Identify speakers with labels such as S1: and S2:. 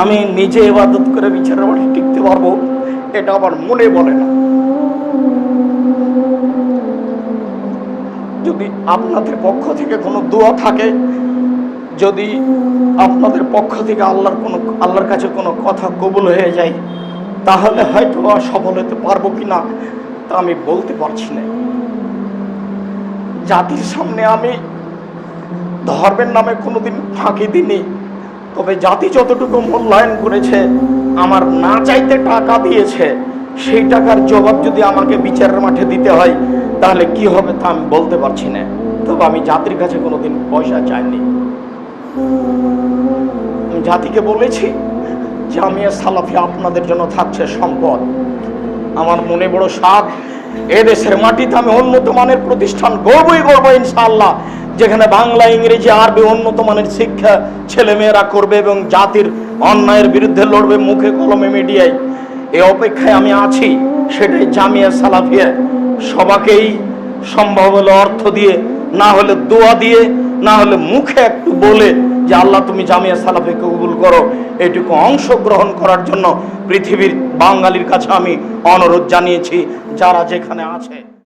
S1: আমি নিজে ইবাদত করে বিচারের মাঠে টিকতে পারবো, এটা আমার মনে বলে না। যদি আপনাদের পক্ষ থেকে কোনো দোয়া থাকে, যদি আপনাদের পক্ষ থেকে আল্লাহর কাছে কোনো কথা কবুল হয়ে যায়, তাহলে হয়তো সফল হতে পারবো কিনা তা আমি বলতে পারছি না। জাতির সামনে আমি ধর্মের নামে কোনোদিন ফাঁকি দিইনি, তবে জাতি যতটুকু মূল্যায়ন করেছে, আমার না চাইতে টাকা দিয়েছে, সেই টাকার জবাব যদি আমাকে বিচারের মাঠে দিতে হয় তাহলে কি হবে তা আমি বলতে পারছি না। তবে আমি জাতির কাছে কোনোদিন পয়সা চাইনি। আমি জাতিকে বলেছি জামিয়া সালাফিয়া আপনাদের জন্য থাকছে সম্পদ। আমার মনে বড় সাধ, এদেশের মাটিতে আমি উন্নত মানের প্রতিষ্ঠান গড়বই গড়বো ইনশাআল্লাহ, যেখানে বাংলা, ইংরেজি, আরবি উন্নত মানের শিক্ষা ছেলেমেয়েরা করবে এবং জাতির অন্যায়ের বিরুদ্ধে লড়বে মুখে কলমে মিডিয়ায়। এই অপেক্ষায় আমি আছি। সেটাই জামিয়া সালাফিয়া। সবাকেই সম্ভব হলে অর্থ দিয়ে, না হলে দোয়া দিয়ে, না হলে মুখে একটু বলে যে আল্লাহ তুমি জামিয়া সালাফিয়াকে কবুল করো, এটুকু অংশগ্রহণ করার জন্য পৃথিবীর বাঙালির কাছে আমি অনুরোধ জানিয়েছি, যারা যেখানে আছে।